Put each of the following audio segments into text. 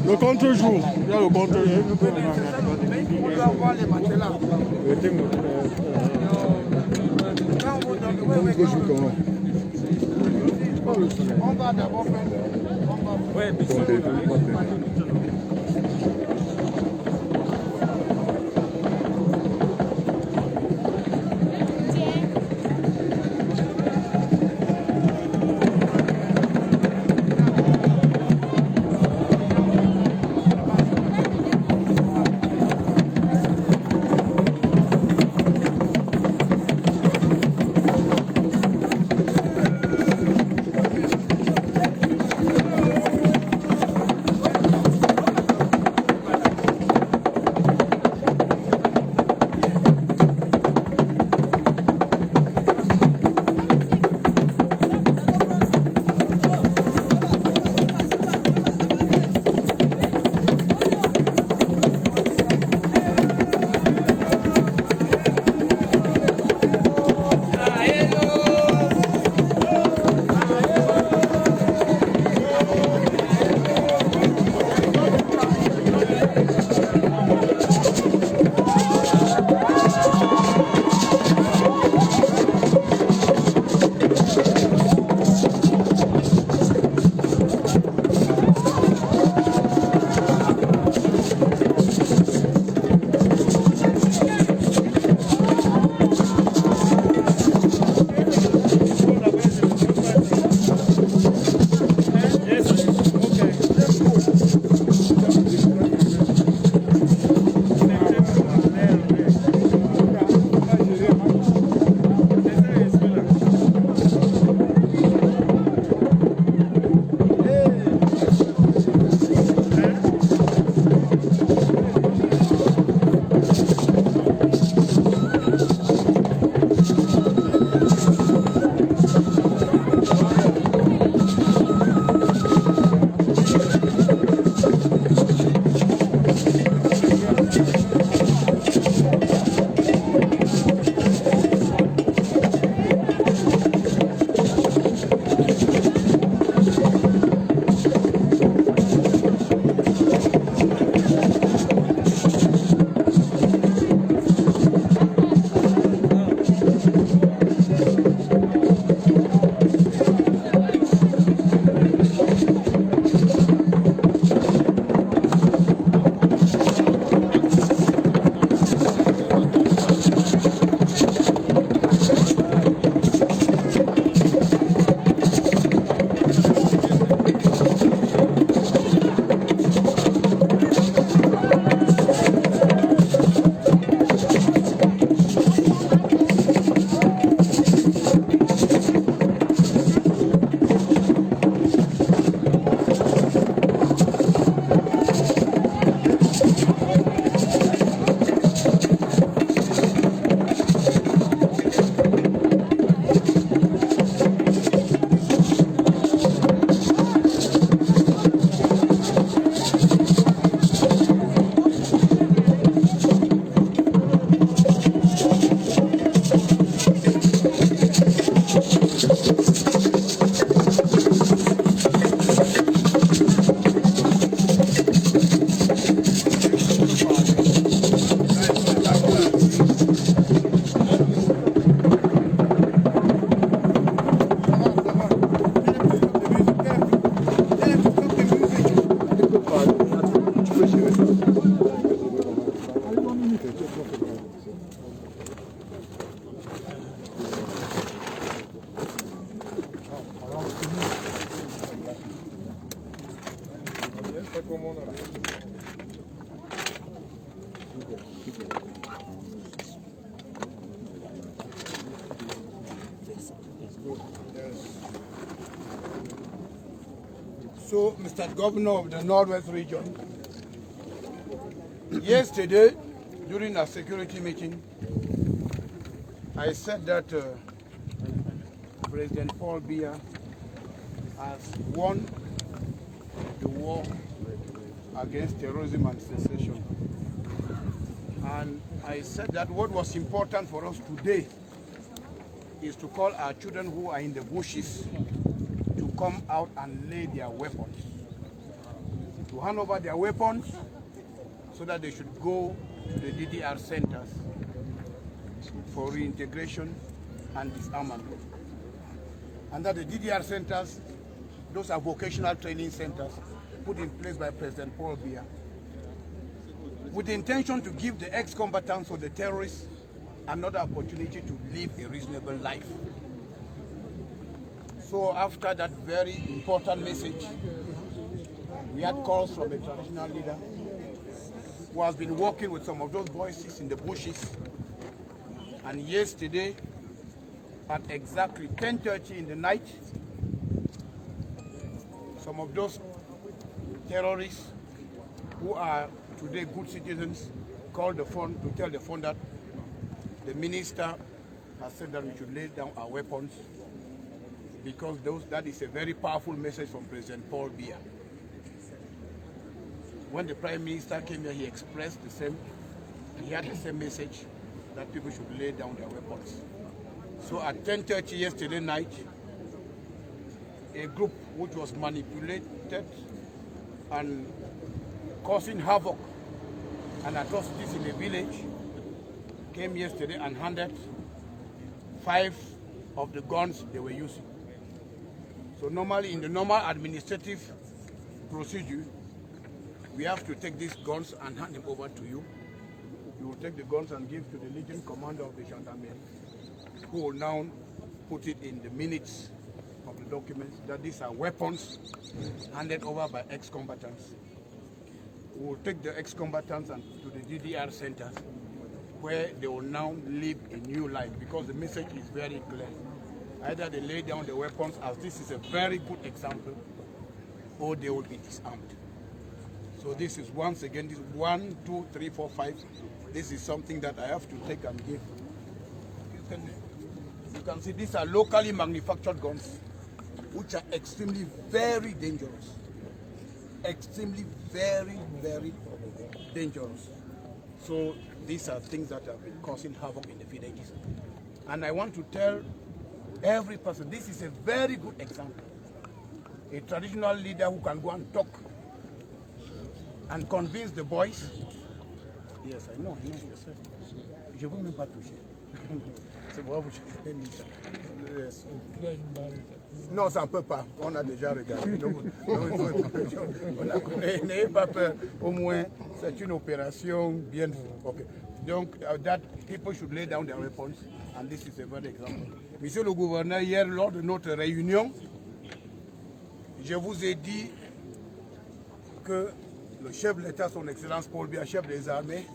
Le contre-jour. Il y a le contre-jour. On doit voir les matelas. On va d'abord faire. So, Mr. Governor of the Northwest Region, yesterday, during a security meeting, I said that President Paul Biya has won the war against terrorism and secession. And I said that what was important for us today is to call our children who are in the bushes to come out and lay their weapons, to hand over their weapons so that they should go to the DDR centers for reintegration and disarmament. And that the DDR centers, those are vocational training centers put in place by President Paul Biya with the intention to give the ex-combatants or the terrorists another opportunity to live a reasonable life. So after that very important message, we had calls from a traditional leader who has been working with some of those voices in the bushes. And yesterday, at exactly 10:30 in the night, some of those terrorists who are today good citizens called the phone to tell the phone that the minister has said that we should lay down our weapons because that is a very powerful message from President Paul Biya. When the Prime Minister came here, he expressed the same, he had the same message that people should lay down their weapons. So at 10:30 yesterday night, a group which was manipulated and causing havoc and atrocities in the village came yesterday and handed 5 of the guns they were using. So normally in the normal administrative procedure, we have to take these guns and hand them over to you. You will take the guns and give to the Legion Commander of the Gendarmerie, who will now put it in the minutes of the documents that these are weapons handed over by ex-combatants. We will take the ex-combatants and to the DDR centers where they will now live a new life, because the message is very clear. Either they lay down the weapons, as this is a very good example, or they will be disarmed. So this is once again, this 1, 2, 3, 4, 5. This is something that I have to take and give. You can see these are locally manufactured guns, which are extremely very dangerous. Extremely very, very dangerous. So these are things that have been causing havoc in the villages. And I want to tell every person, this is a very good example. A traditional leader who can go and talk and convince the boys. Yes, I know, yes. Je ne veux même pas toucher. C'est pour vous chercher yes. Non, ça ne peut pas. On a déjà regardé. N'ayez pas peur. Au moins, c'est une opération bien. Okay. Donc, that people should lay down their weapons, and this is a good example. Monsieur le gouverneur, hier, lors de notre réunion, je vous ai dit que le chef de l'État, son Excellence Paul Biya, chef des armées,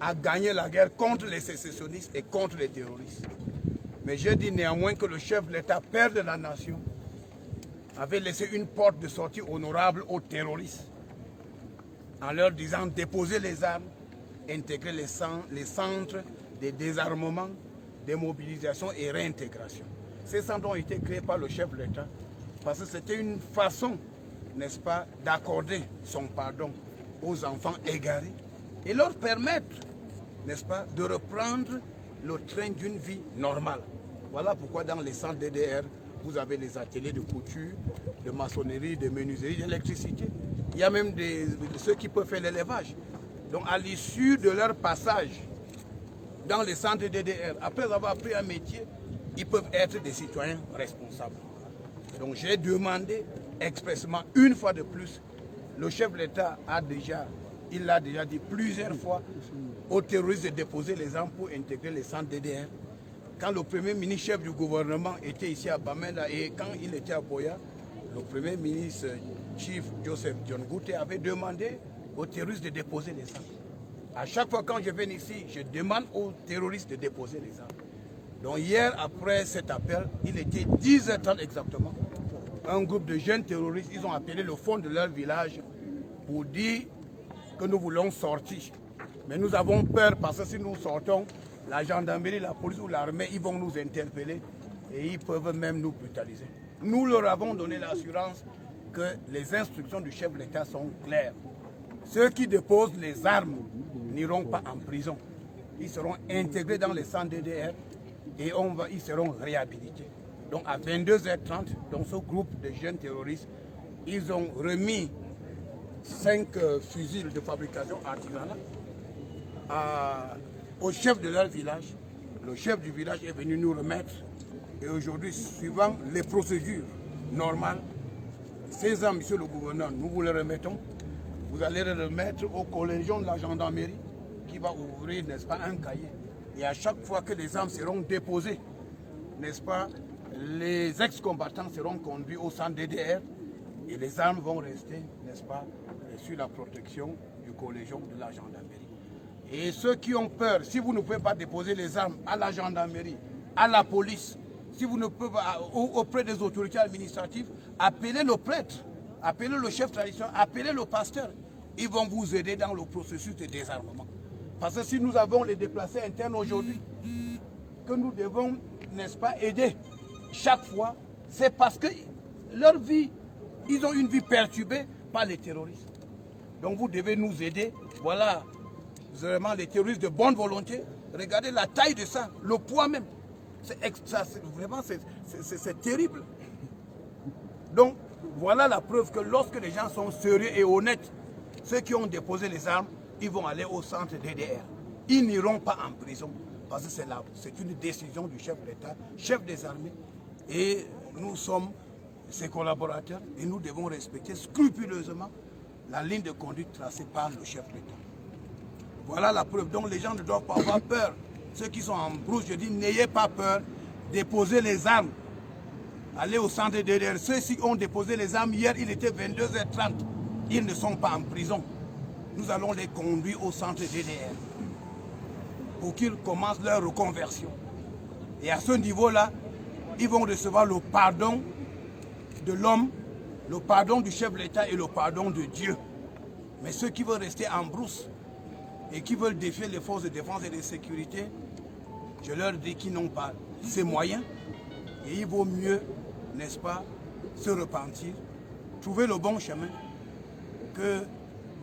a gagné la guerre contre les sécessionnistes et contre les terroristes. Mais j'ai dit néanmoins que le chef de l'État, père de la nation, avait laissé une porte de sortie honorable aux terroristes en leur disant déposer les armes, intégrer les centres de désarmement, démobilisation et réintégration. Ces centres ont été créés par le chef de l'État parce que c'était une façon, n'est-ce pas, d'accorder son pardon aux enfants égarés et leur permettre, n'est-ce pas, de reprendre le train d'une vie normale. Voilà pourquoi dans les centres DDR, vous avez les ateliers de couture, de maçonnerie, de menuiserie, d'électricité. Il y a même ceux qui peuvent faire l'élevage. Donc à l'issue de leur passage dans les centres DDR, après avoir appris un métier, ils peuvent être des citoyens responsables. Donc j'ai demandé expressément une fois de plus, le chef de l'État il l'a déjà dit plusieurs fois aux terroristes de déposer les armes pour intégrer les centres DDR. Quand le premier ministre chef du gouvernement était ici à Bamenda et quand il était à Boya, le premier ministre Chief Joseph John Gouté avait demandé aux terroristes de déposer les armes. À chaque fois quand je viens ici, je demande aux terroristes de déposer les armes. Donc hier, après cet appel, il était 10h30 exactement. Un groupe de jeunes terroristes, ils ont appelé le fond de leur village pour dire que nous voulons sortir. Mais nous avons peur parce que si nous sortons, la gendarmerie, la police ou l'armée, ils vont nous interpeller et ils peuvent même nous brutaliser. Nous leur avons donné l'assurance que les instructions du chef de l'État sont claires. Ceux qui déposent les armes n'iront pas en prison. Ils seront intégrés dans les centres DDR et ils seront réhabilités. Donc à 22h30, dans ce groupe de jeunes terroristes, ils ont remis 5 fusils de fabrication artisanale au chef de leur village. Le chef du village est venu nous remettre. Et aujourd'hui, suivant les procédures normales, ces armes, monsieur le gouverneur, nous vous les remettons. Vous allez les remettre au collègion de la gendarmerie qui va ouvrir, n'est-ce pas, un cahier. Et à chaque fois que les armes seront déposées, n'est-ce pas, les ex-combattants seront conduits au centre DDR et les armes vont rester, n'est-ce pas, sur la protection du collègion de la gendarmerie. Et ceux qui ont peur, si vous ne pouvez pas déposer les armes à la gendarmerie, à la police, si vous ne pouvez pas, auprès des autorités administratives, appelez le prêtre, appelez le chef traditionnel, appelez le pasteur. Ils vont vous aider dans le processus de désarmement. Parce que si nous avons les déplacés internes aujourd'hui, que nous devons, n'est-ce pas, aider chaque fois, c'est parce que leur vie, ils ont une vie perturbée par les terroristes. Donc vous devez nous aider. Voilà, vraiment les terroristes de bonne volonté. Regardez la taille de ça, le poids même. Vraiment, c'est terrible. Donc, voilà la preuve que lorsque les gens sont sérieux et honnêtes, ceux qui ont déposé les armes, ils vont aller au centre DDR. Ils n'iront pas en prison parce que c'est une décision du chef de l'État, chef des armées. Et nous sommes ses collaborateurs et nous devons respecter scrupuleusement la ligne de conduite tracée par le chef de l'État. Voilà la preuve. Donc les gens ne doivent pas avoir peur. Ceux qui sont en brousse, je dis, n'ayez pas peur, déposez les armes. Allez au centre DDR. Ceux-ci ont déposé les armes hier, il était 22h30. Ils ne sont pas en prison. Nous allons les conduire au centre DDR pour qu'ils commencent leur reconversion. Et à ce niveau-là, ils vont recevoir le pardon de l'homme, le pardon du chef de l'État et le pardon de Dieu. Mais ceux qui veulent rester en brousse et qui veulent défier les forces de défense et de sécurité, je leur dis qu'ils n'ont pas ces moyens et il vaut mieux, n'est-ce pas, se repentir, trouver le bon chemin que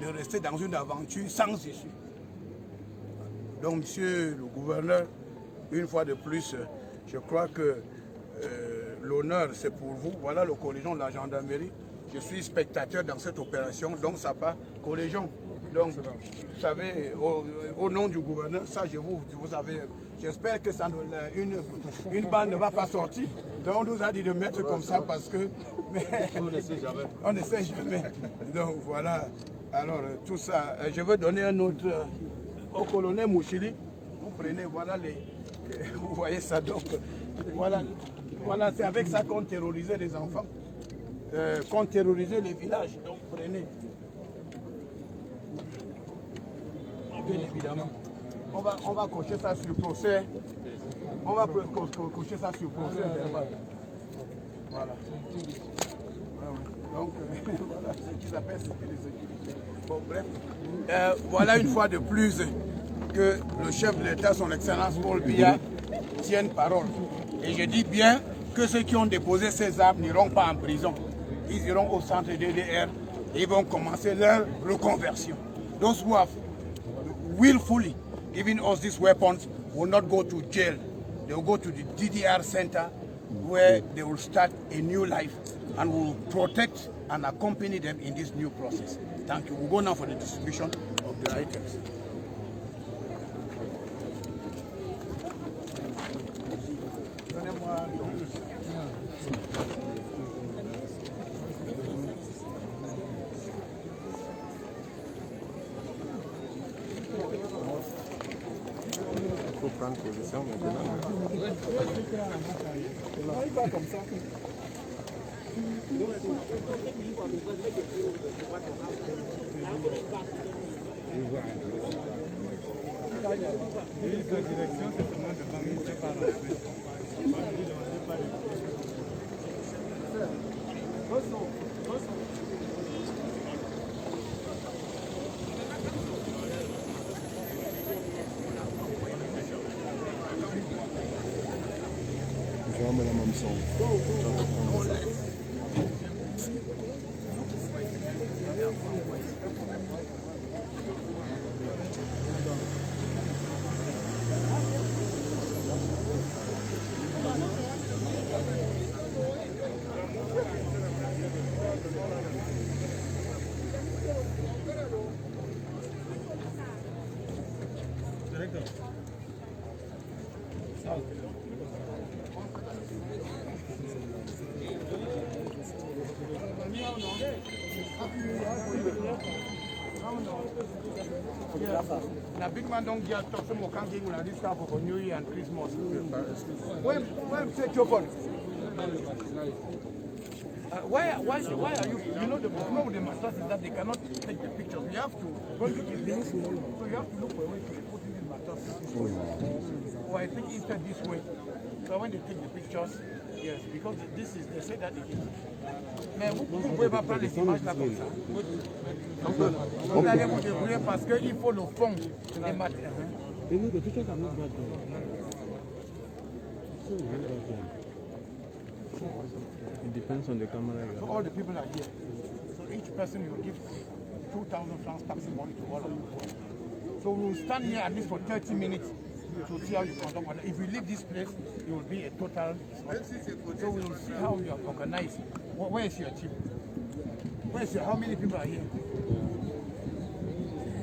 de rester dans une aventure sans issue. Donc, monsieur le gouverneur, une fois de plus, je crois que l'honneur, c'est pour vous. Voilà le collègion de la gendarmerie. Je suis spectateur dans cette opération, donc ça part collègion. Donc, vous savez, au nom du gouverneur, ça, vous savez, j'espère que ça, une balle ne va pas sortir. Donc, on nous a dit de mettre comme ça parce que... Mais, on ne sait jamais. On ne sait jamais. Donc, voilà. Alors, tout ça, je veux donner un autre au colonel Mouchili. Vous prenez, voilà les... Vous voyez ça, donc, voilà c'est avec ça qu'on terrorisait les enfants, qu'on terrorisait les villages. Donc, prenez. Bien évidemment. On va cocher ça sur le procès. On va cocher ça sur le procès. Voilà. Donc, voilà ce qu'ils appellent les sécurités. Bon, bref. Voilà une fois de plus que le chef de l'État, son Excellence Paul Biya, tienne parole. Et je dis bien que ceux qui ont déposé ces armes n'iront pas en prison. Ils iront au centre DDR et ils vont commencer leur reconversion. Those who have willfully given us these weapons will not go to jail. They will go to the DDR center where they will start a new life and we will protect and accompany them in this new process. Thank you. We'll go now for the distribution of the items. Il faut prendre position maintenant. On va comme ça. Vraiment la même son. Na big man don't get talk some can give una this stuff for New Year and Christmas. When say Chopon? Why are you? You know the problem with the masters is that they cannot take the pictures. You have to go to the things, so you have to look for a way to put it in masters. Or I think instead this way. So when they take the pictures, yes, because this is they say that it is. Mais vous pouvez pas prendre les images là comme ça. Vous allez vous débrouiller parce qu'il faut le fond des matériaux. It depends on the camera. So all the people are here. So each person will give 2,000 francs taxi money to all of you. So we will stand here at least for 30 minutes to see how you conduct. If we leave this place, it will be a total. So we will see how you are organized. Where is your team? How many people are here?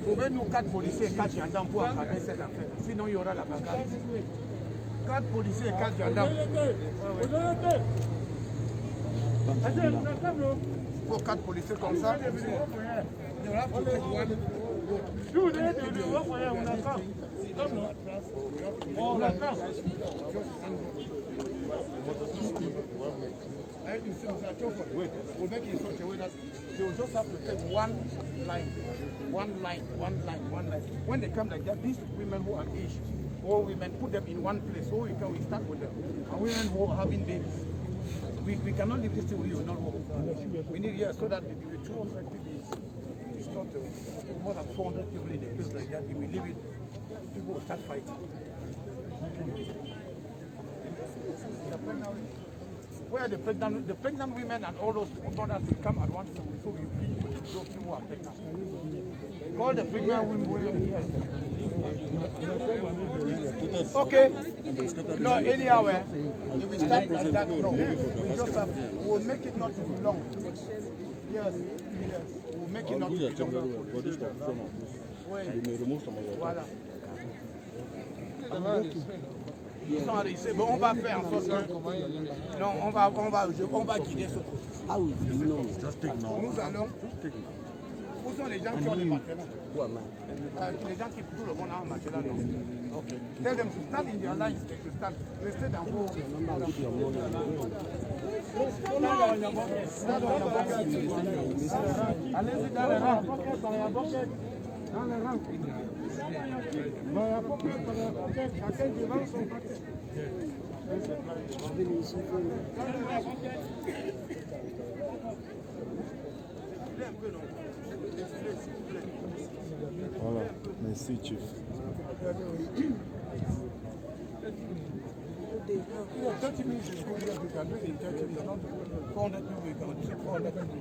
Pouvez-nous 4 policiers et 4 gendarmes pour encadrer cette affaire? Sinon, il y aura la bagarre. 4 policiers et 4 gendarmes. Il faut 4 policiers comme ça. You have to take one. We'll make it in such a way that they will just have to take one line. When they come like that, these women who are aged, or women, put them in one place. So we start with them. And women who are having babies. We cannot leave this thing with you, not work. We need here so that the 200 people is not more than 400 people in a place like that. If we leave it, people will start fighting. Where are the pregnant women and all those brothers will come at once, so you plead with those people who are pregnant. All the pregnant women here. Okay. No, anyhow, if we start like that, no. We just have, we'll make it not too long. Yes. We'll make it not too long. Voilà. Ils sont arrivés. Bon, on va faire en sorte que... Non, on va guider ce truc. Nous allons... Où sont les gens qui ont les matelas? Les gens qui tout le monde a un matelas, non? Ok. Tell them to stand in their lines, to stand. Restez dans vos... Allez-y dans les rangs. Dans les rangs. Chacun devant son paquet. Voilà, merci Chief. Yeah, 30 minutes is good. We can do it in 30 minutes. Not 400 people, we can do 400 people.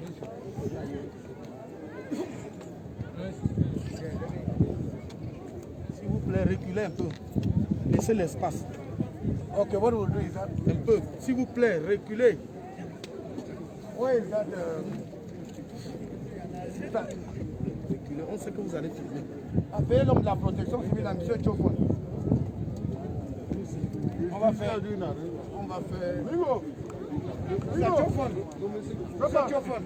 S'il vous plaît, reculez un peu. Laissez l'espace. Ok, what we'll do is that, un peu. S'il vous plaît, reculez. Where is that? Reculez. On sait que vous allez filmer. Appelez l'homme de la protection civile à M. Chofon. On va faire. Mr. Chofon.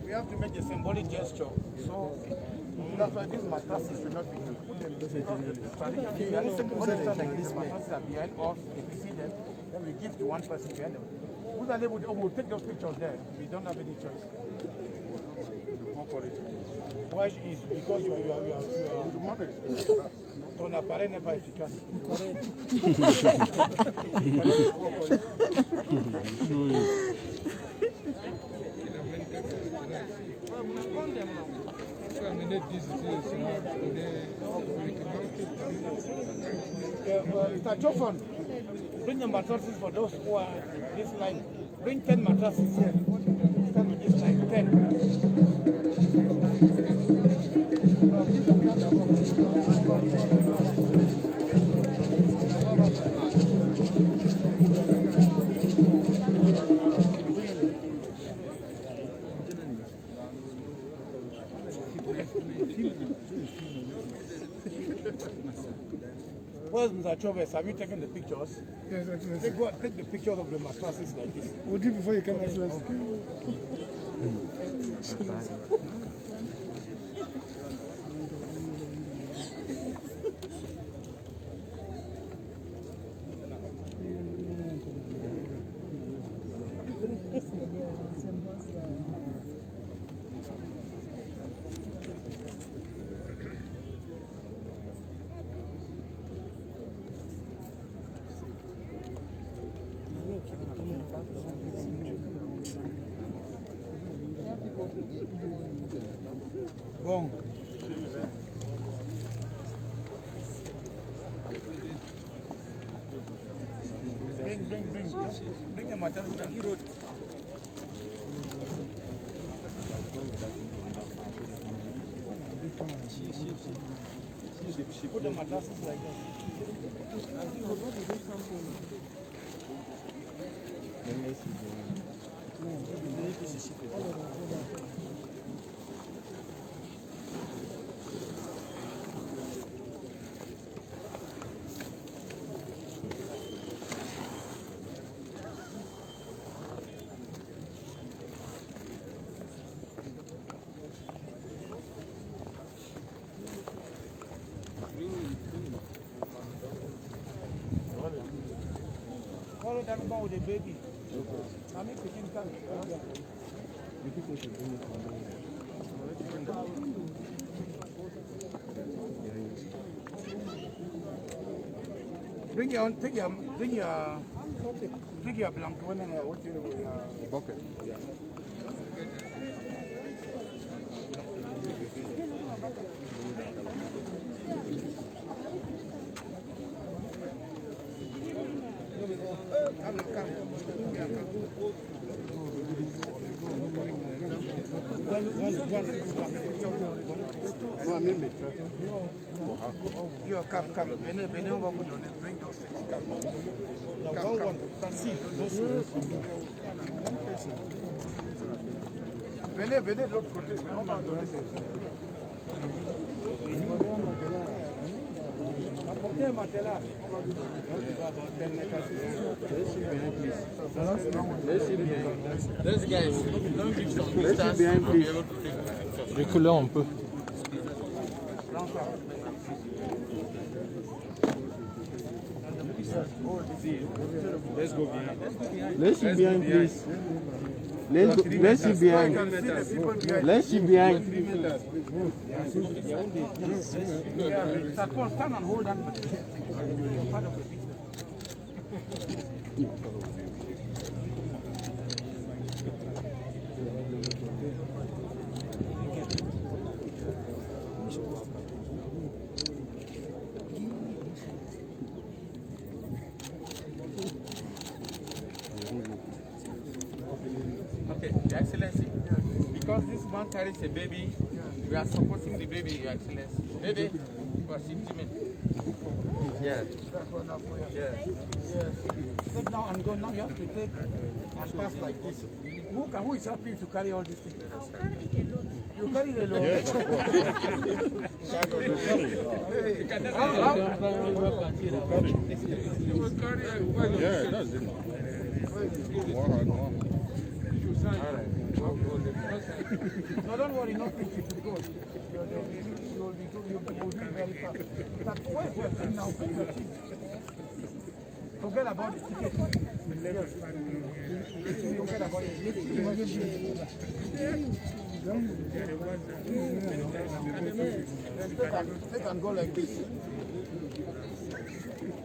We have to make a symbolic gesture. So That's why these mattresses should not be used. Like these mattresses are behind us. If we see them, then we give to one person behind them. Who's unable to, we'll take those pictures there. We don't have any choice. Go for it. Why is because you are modest. Ton appareil n'est pas efficace. Mr. Joffon, bring the mattresses for those who are this line. Bring 10 mattresses here. Start with this line, 10. Where's Mr. Chavez? Have you taken the pictures? Yes, Excellency. Take the pictures of the mattresses like this. We'll do it before you come, Excellency. Bon. Bring the mattresses down. Put the mattresses like that. Follow that one with the baby. I make the king come. Bring your blanket one and what you bucket. Yo, come. Bring those things. Venez de l'autre côté. Apportez un matelas. Those guys, don't give some distance to be able to take. Reculons un peu. Let's go behind. Let's see behind, please. Let's see behind. Let's see behind. Stand and hold on. Part of the business. Okay, Your Excellency, because this man carries a baby, we are supporting the baby, Your Excellency. Baby, you are intimate. Yes. Yes. Take now and go. Now you have to take and pass like this. Who is helping you to carry all these things? I'll carry it alone. You carry it alone? Yes. Yeah, that's it. No, don't worry, not 50 because you'll be very fast. But where's your thing now? Forget about the ticket. Forget about it. They can go like this.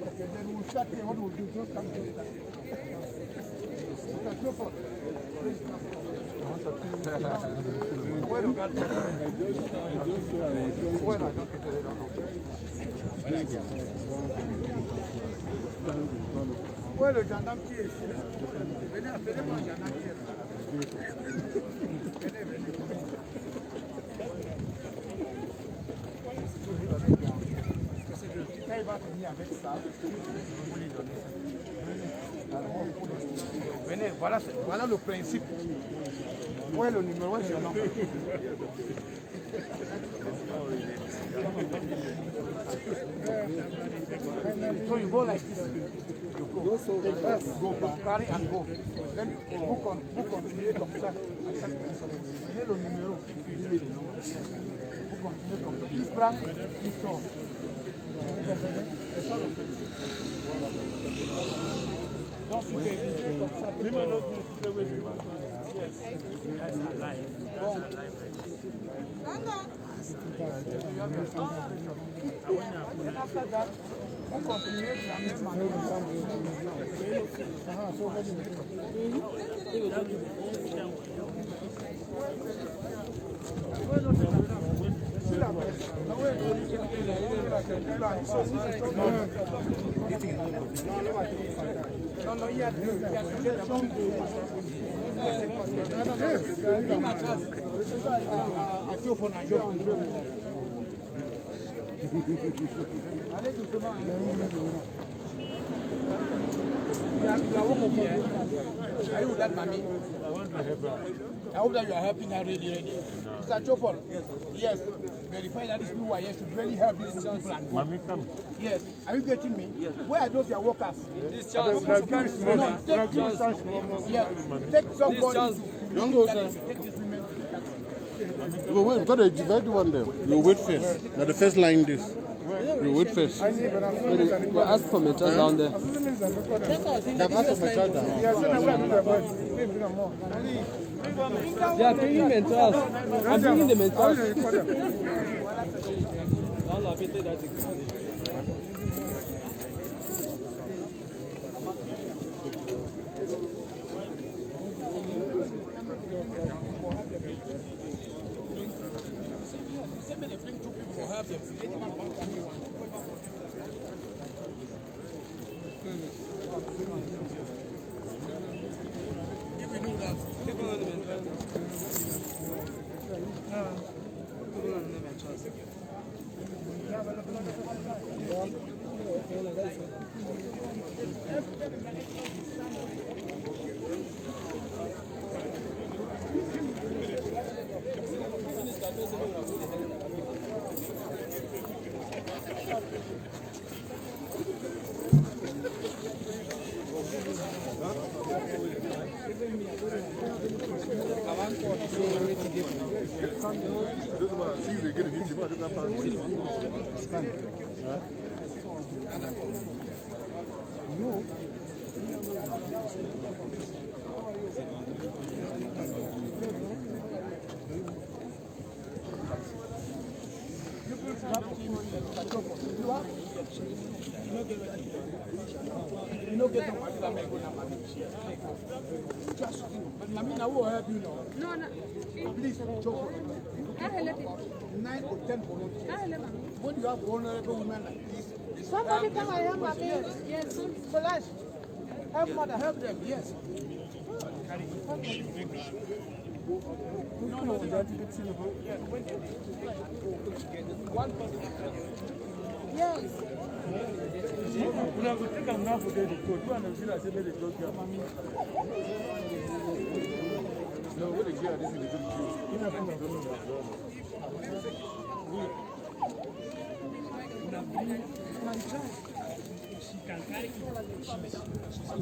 Okay, then we'll start here. What we'll do, just come to that. Okay, go for it. Où est le gendarme qui est ici? Venez, appelez-moi un gendarme qui est là. Venez, venez. Quand il va venir avec ça, vous lui donnez ça. Venez, voilà le principe. Où est le numéro? Où est le nom? So you go like this. You go, carry and go. Then vous continuez comme ça. Donnez le numéro. Vous continuez comme ça. Il prend, il sort. Donc vous évitez comme ça. And after that, on continue de la même manière. Allez doucement. Are you with that, mommy? I hope that you are helping her really. Mr. Chopol, yes, verify that these people are here should really help these people and go. Mommy, come. Yes, are you getting me? Yes. Where are those your workers? This chance. No, take yes, take somebody. Don't go, sir. Wait, we've got a divided one there. You wait first. Now the first line this. You wait first. We ask for metal down there. They've asked for metal down. They are bringing mentors. I'm bringing the mentors. You know, get the just, but Lamina will help you now. No, no. Please, Choco. 9 or 10 volunteers. When you have vulnerable women like this, Somebody come and help mommy. Yes. Solange, help mother. help them, yes. One person. Yes. No, what is here? This is the good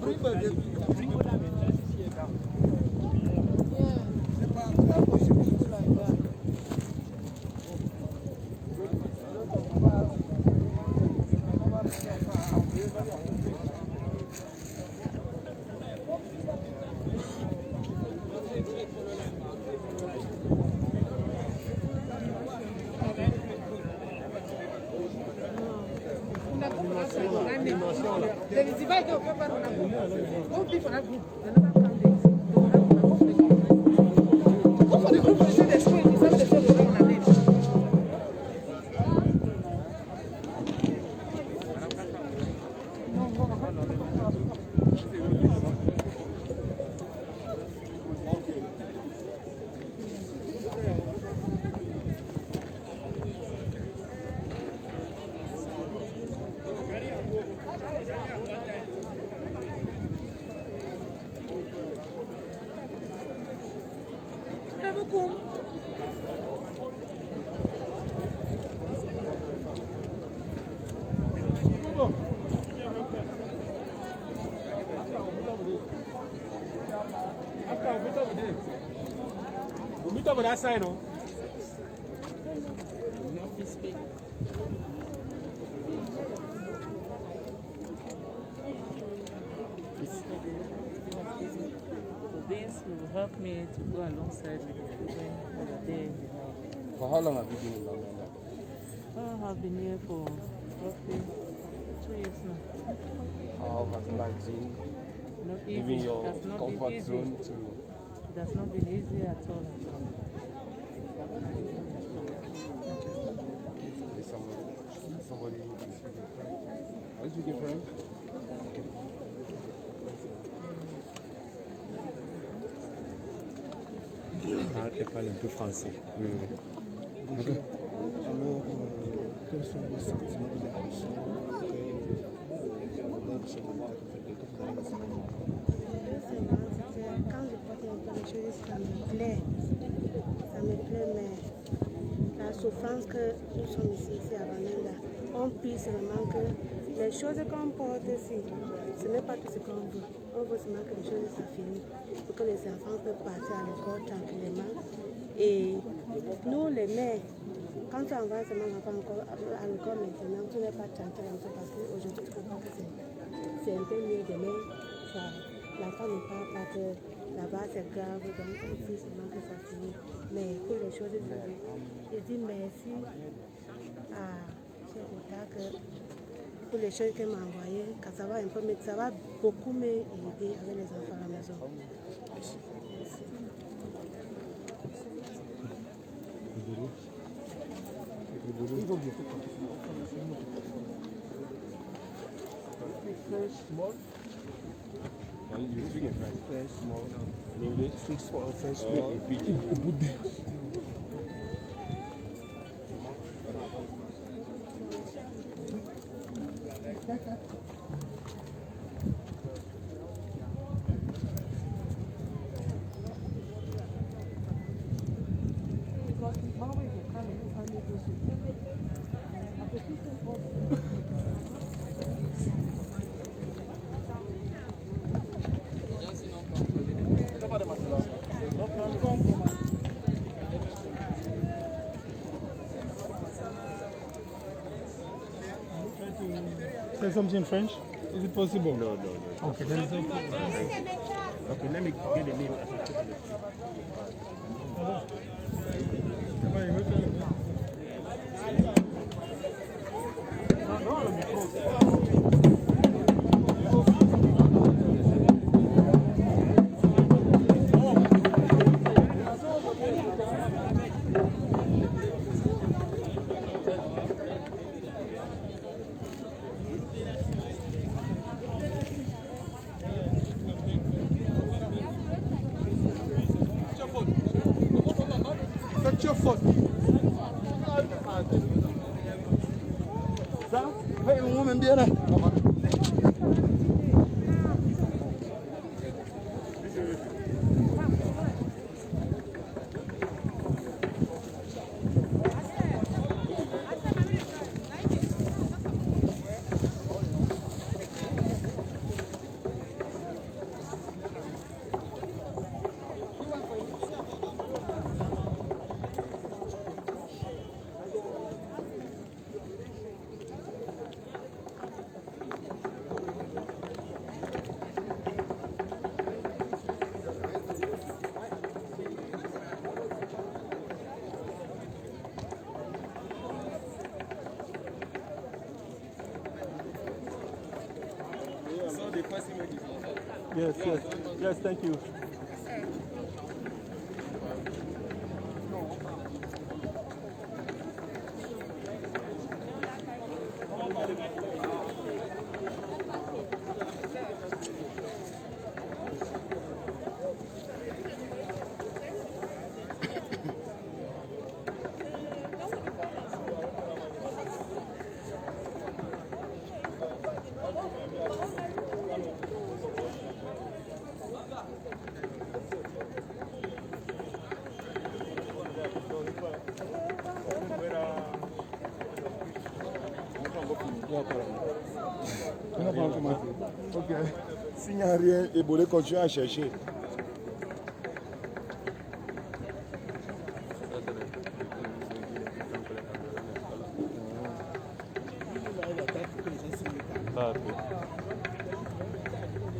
Bring They divide the paper on a group. Don't be for that group. Go for the group and say the school is not the same on a list. We meet over that side, no? This will help me to go alongside with the children over there in the house. For how long have you been in London? Oh, I've been here for roughly 2 years now. How has life been? Not easy. Leaving your That's not comfort been easy. zone to... That's not been easy at all. Somebody who can speak in French. Are you speaking French? Ah, tu parles un peu français. Oui, oui. Alors, quels sont les sentiments que vous avez reçus dans ce moment que vous avez laissé? Quand je porte un peu les choses, ça me plaît. Ça me plaît, mais la souffrance que nous sommes ici à Vanenda, on prie seulement que les choses qu'on porte ici, ce n'est pas tout ce qu'on veut. On veut seulement que les choses soient finies pour que les enfants peuvent partir à l'école tranquillement. Et nous, les mères, quand tu envoies seulement l'enfant à l'école maintenant, tu n'es pas tranquille parce qu'aujourd'hui, tu comprends que c'est un peu mieux demain. L'enfant ne parle pas que là-bas c'est grave, donc on prie seulement que ça finisse. Mais pour les choses, je dis merci à Cheikh Otta pour les choses qu'elle m'a envoyées, que ça va un peu, mais ça va beaucoup m'aider avec les enfants à la maison. Merci. You speak in French? French, small. In English? Speak small French. Say something in French? Is it possible? No, no, no. Okay, then it's okay. Okay, let me get the name. Faites your faute. Ça, on m'aime bien là. Yes, yes. Yes, thank you. Ok. S'il n'y a rien, Ebola continue à chercher.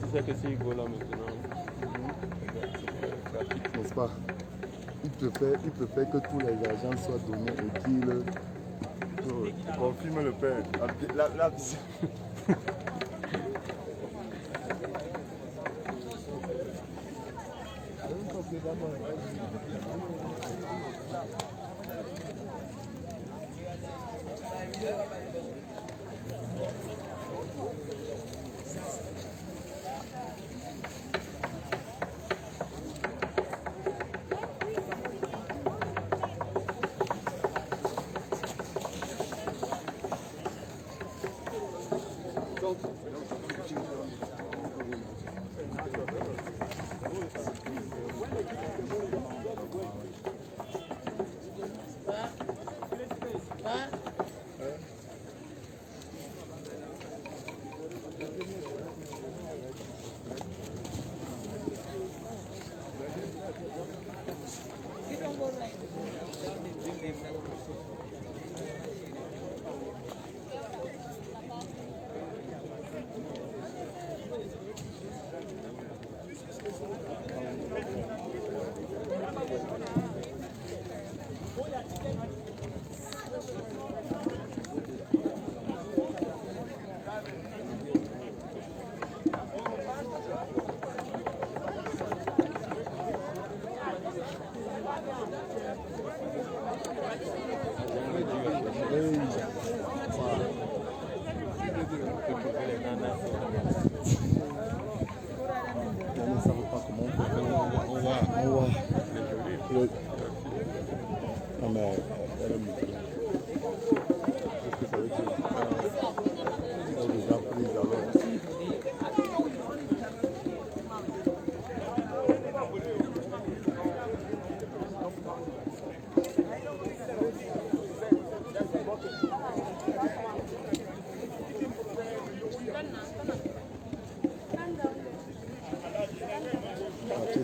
Tu sais que si go là maintenant, n'est-ce pas? Il peut faire que tous les agents soient donnés et qu'il confirme le père. La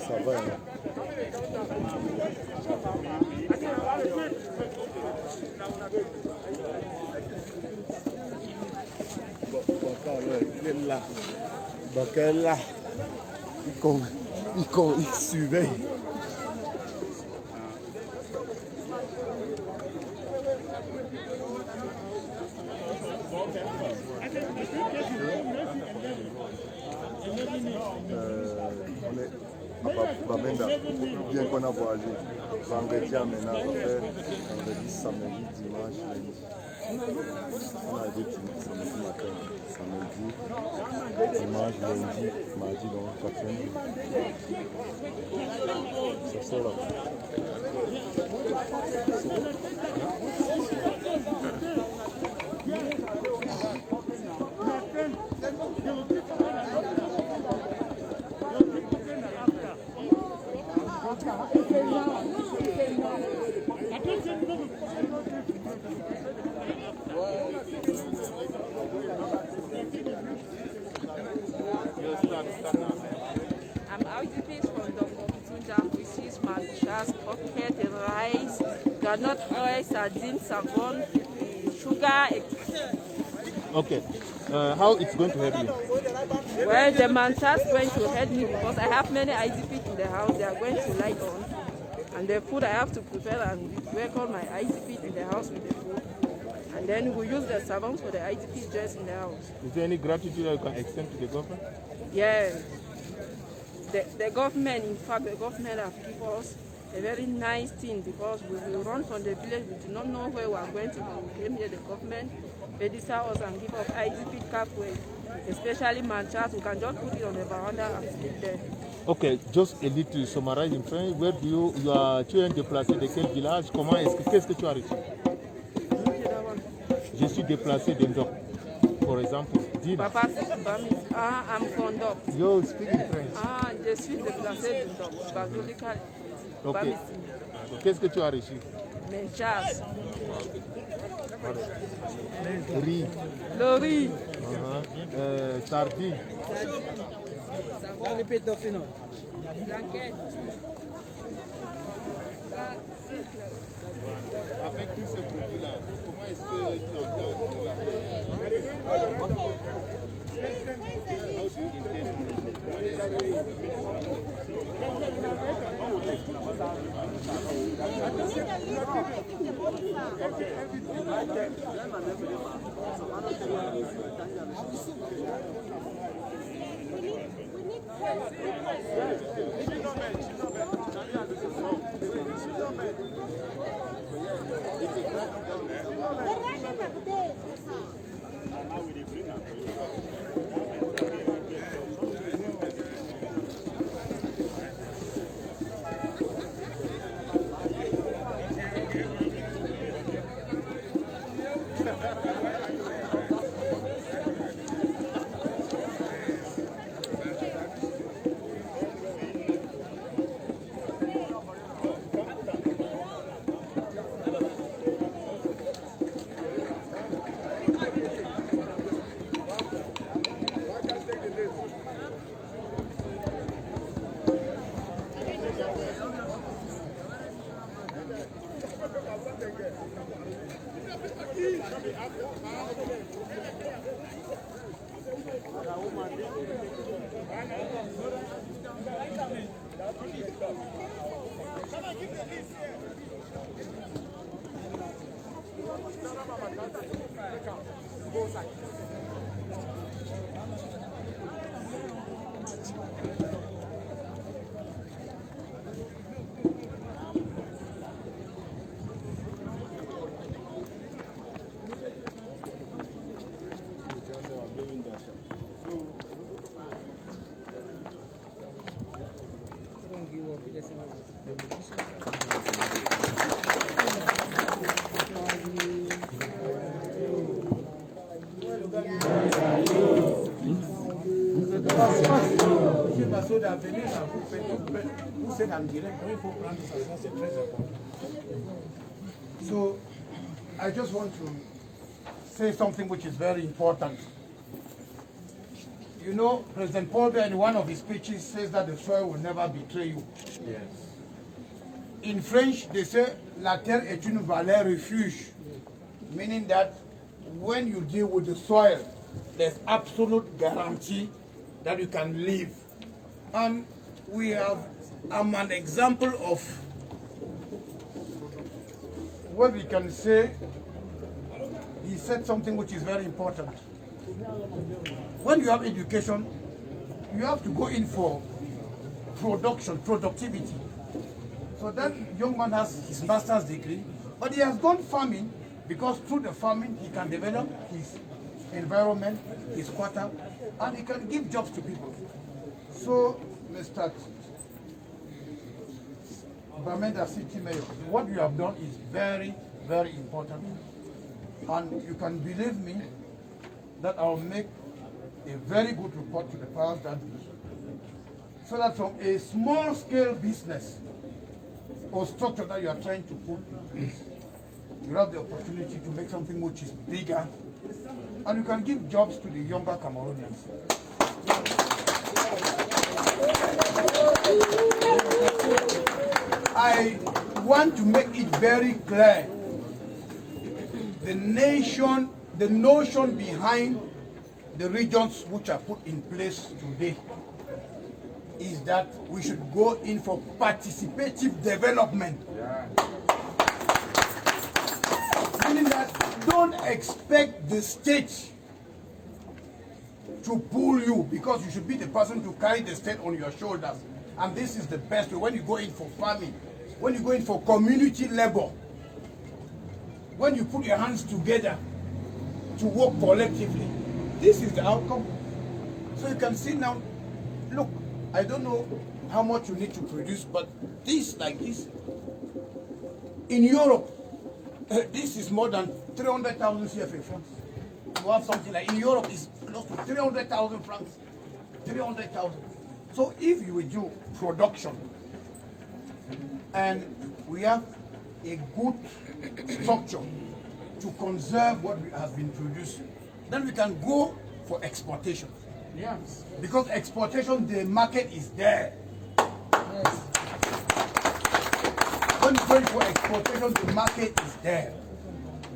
ça va. Il est là. Bakar là. Il surveille. Bien qu'on a voyagé, vendredi à maintenant, on va faire vendredi, samedi, dimanche, lundi. On a été samedi matin, samedi, dimanche, lundi, mardi, donc 4 semaines. Ça sort là. I'm IDPs from Dongo, which is Mauritius, pocket, rice, granite oil, sardines, savon, sugar. Okay. How it's going to help you? Well, the Mantas is going to help me because I have many IDPs in the house. They are going to lie on. And the food I have to prepare and welcome my IDPs in the house with the food. And then we use the servants for the IDP just in the house. Is there any gratitude that you can extend to the government? Yeah. The government, in fact, the government have given us a very nice thing because we run from the village. We do not know where we are going to. When we came here, the government register us and give us IDP pathway, especially Manchas. We can just put it on the veranda and sleep there. Ok, just a little summarize in French. Where do tu es déplacé de quel village? Comment qu'est-ce que tu as reçu? Je suis déplacé de Ndok, for example. Papa, I'm from Ndok. You speak in French. Je suis déplacé de Ndok, Bagolika. Ok. Qu'est-ce que tu as reçu? Manchas. Riz. Le riz. Sardines. Avec tous ces produits-là, comment est-ce que tu So, I just want to say something which is very important. You know, President Paul Biya in one of his speeches says that the soil will never betray you. Yes. In French, they say, la terre est une valeur refuge, meaning that when you deal with the soil, there's absolute guarantee that you can live. And I'm an example of what we can say. He said something which is very important. When you have education, you have to go in for productivity. So that young man has his master's degree, but he has gone farming because through the farming he can develop his environment, his quarter, and he can give jobs to people. So, Mr. Bamenda City Mayor, what you have done is very, very important. And you can believe me that I'll make a very good report to the powers that be, so that from a small-scale business or structure that you are trying to put in place, you have the opportunity to make something which is bigger, and you can give jobs to the younger Cameroonians. I want to make it very clear, the notion behind the regions which are put in place today is that we should go in for participative development. Meaning that don't expect the state to pull you, because you should be the person to carry the state on your shoulders. And this is the best way. When you go in for farming, when you go in for community labor, when you put your hands together to work collectively, this is the outcome. So you can see now, look, I don't know how much you need to produce, but this, like this, in Europe, this is more than 300,000 CFA francs. You have something like, in Europe, it's close to 300,000 francs. 300,000. So if you will do production, and we have a good structure to conserve what has been produced, then we can go for exportation. Yes. Because exportation, the market is there. Yes. When you're going for exportation, the market is there.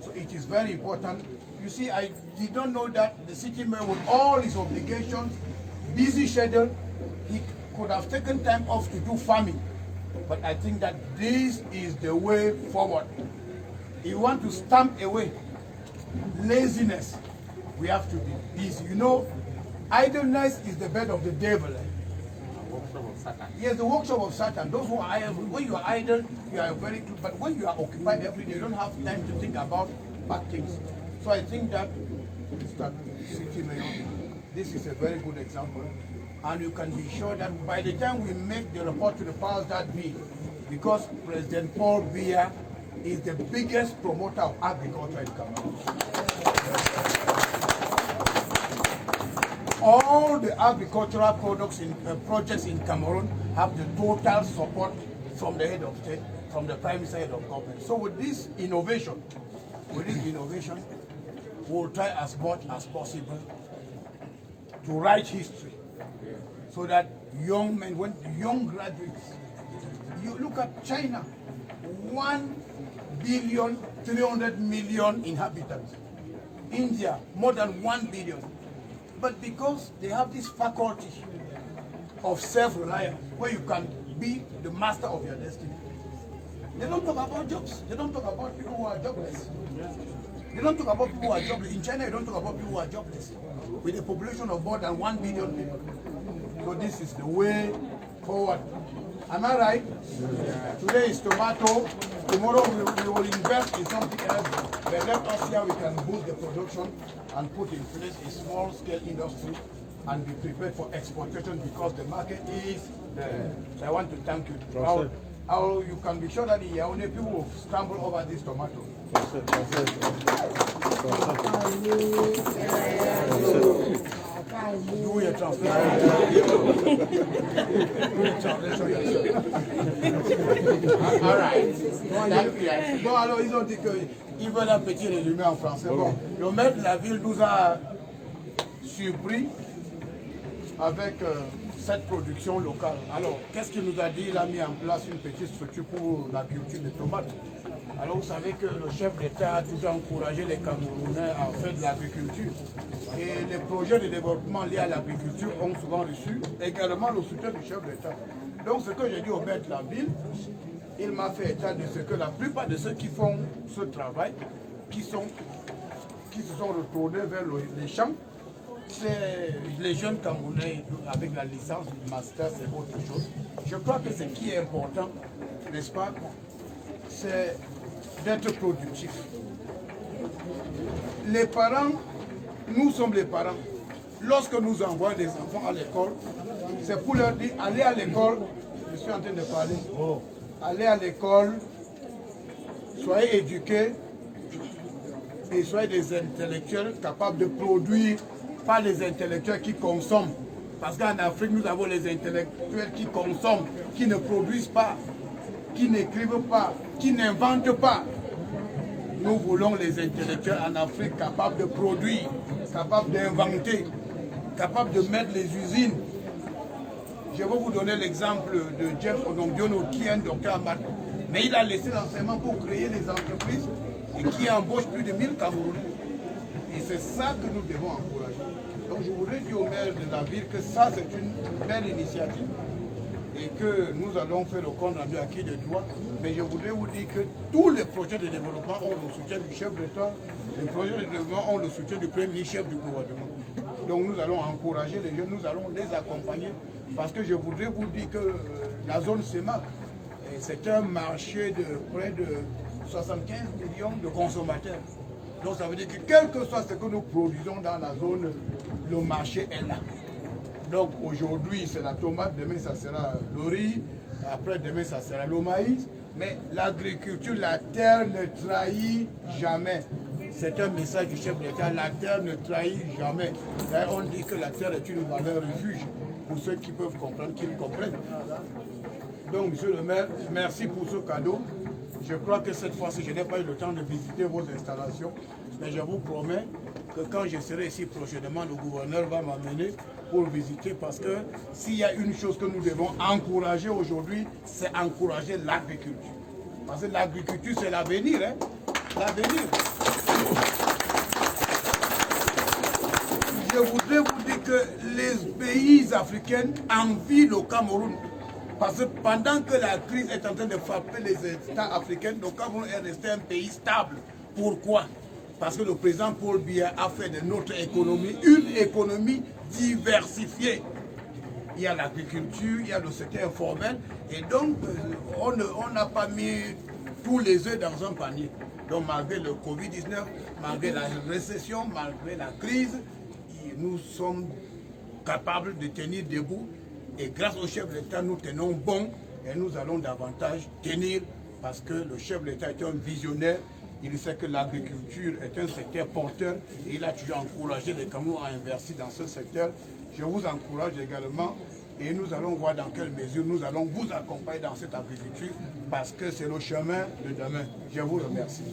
So it is very important. You see, I did not know that the city mayor, with all his obligations, busy schedule, he could have taken time off to do farming. But I think that this is the way forward. If you want to stamp away laziness, we have to be busy. You know, idleness is the bed of the devil. Yes, the workshop of Satan. Those who are idle, when you are idle, you are very good. But when you are occupied every day, you don't have time to think about bad things. So I think that city mayor, this is a very good example. And you can be sure that by the time we make the report to the powers that be, because President Paul Biya is the biggest promoter of agriculture in Cameroon. All the agricultural projects in Cameroon have the total support from the head of state, from the prime minister, head of government. So with this innovation, we'll try as much as possible to write history, so that young men, when young graduates, you look at China, 1,300,000,000 inhabitants. India, more than 1 billion. But because they have this faculty of self-reliance, where you can be the master of your destiny, they don't talk about jobs. They don't talk about people who are jobless. They don't talk about people who are jobless. In China, you don't talk about people who are jobless. With a population of more than 1 billion people. So this is the way forward. Am I right? Yeah. Today is tomato. Tomorrow we will invest in something else. But let us see how we can boost the production and put in place a small-scale industry and be prepared for exportation, because the market is there. So I want to thank you. How you can be sure that the Yaoundé people will stumble over this tomato. Do your translation. All right. Bon, alors ils ont dit qu'ils veulent un petit résumé en français. Bon, le maire de la ville nous a surpris avec cette production locale. Alors, qu'est-ce qu'il nous a dit? Il a mis en place une petite structure pour la culture des tomates. Alors, vous savez que le chef d'État a toujours encouragé les Camerounais à faire de l'agriculture. Et les projets de développement liés à l'agriculture ont souvent reçu également le soutien du chef d'État. Donc, ce que j'ai dit au maire de la ville, il m'a fait état de ce que la plupart de ceux qui font ce travail, qui se sont retournés vers les champs, c'est les jeunes Camerounais avec la licence du master, c'est autre chose. Je crois que ce qui est important, n'est-ce pas, c'est d'être productif. Les parents, nous sommes les parents. Lorsque nous envoyons des enfants à l'école, c'est pour leur dire, allez à l'école, je suis en train de parler, allez à l'école, soyez éduqués et soyez des intellectuels capables de produire, pas les intellectuels qui consomment. Parce qu'en Afrique, nous avons les intellectuels qui consomment, qui ne produisent pas, qui n'écrivent pas, qui n'inventent pas. Nous voulons les intellectuels en Afrique capables de produire, capables d'inventer, capables de mettre les usines. Je vais vous donner l'exemple de Jeff Odongdiono, qui est un docteur en maths. Mais il a laissé l'enseignement pour créer des entreprises et qui embauche plus de 1000 Camerounais. Et c'est ça que nous devons encourager. Donc je voudrais dire au maire de la ville que ça c'est une belle initiative et que nous allons faire le compte rendu à qui de droit. Mais je voudrais vous dire que tous les projets de développement ont le soutien du chef d'État, Les projets de développement ont le soutien du premier chef du gouvernement. Donc nous allons encourager les jeunes, nous allons les accompagner parce que je voudrais vous dire que la zone CEMAC, c'est un marché de près de 75 millions de consommateurs. Donc ça veut dire que quel que soit ce que nous produisons dans la zone, le marché est là. Donc aujourd'hui c'est la tomate, demain ça sera le riz, après demain ça sera le maïs. Mais l'agriculture, la terre ne trahit jamais. C'est un message du chef d'État, la terre ne trahit jamais. D'ailleurs, on dit que la terre est une valeur refuge. Pour ceux qui peuvent comprendre, qu'ils comprennent. Donc, monsieur le maire, merci pour ce cadeau. Je crois que cette fois-ci, je n'ai pas eu le temps de visiter vos installations, mais je vous promets que quand je serai ici prochainement, le gouverneur va m'amener pour visiter, parce que s'il y a une chose que nous devons encourager aujourd'hui, c'est encourager l'agriculture. Parce que l'agriculture, c'est l'avenir, hein? L'avenir. Je voudrais vous dire que les pays africains envient le Cameroun. Parce que pendant que la crise est en train de frapper les États africains, le Cameroun est resté un pays stable. Pourquoi? Parce que le président Paul Biya a fait de notre économie une économie diversifiée. Il y a l'agriculture, il y a le secteur informel, et donc on n'a pas mis tous les œufs dans un panier. Donc malgré le Covid-19, malgré la récession, malgré la crise, nous sommes capables de tenir debout. Et grâce au chef de l'État, nous tenons bon et nous allons davantage tenir parce que le chef de l'État est un visionnaire. Il sait que l'agriculture est un secteur porteur et il a toujours encouragé les Camerounais à investir dans ce secteur. Je vous encourage également et nous allons voir dans quelle mesure nous allons vous accompagner dans cette agriculture parce que c'est le chemin de demain. Je vous remercie.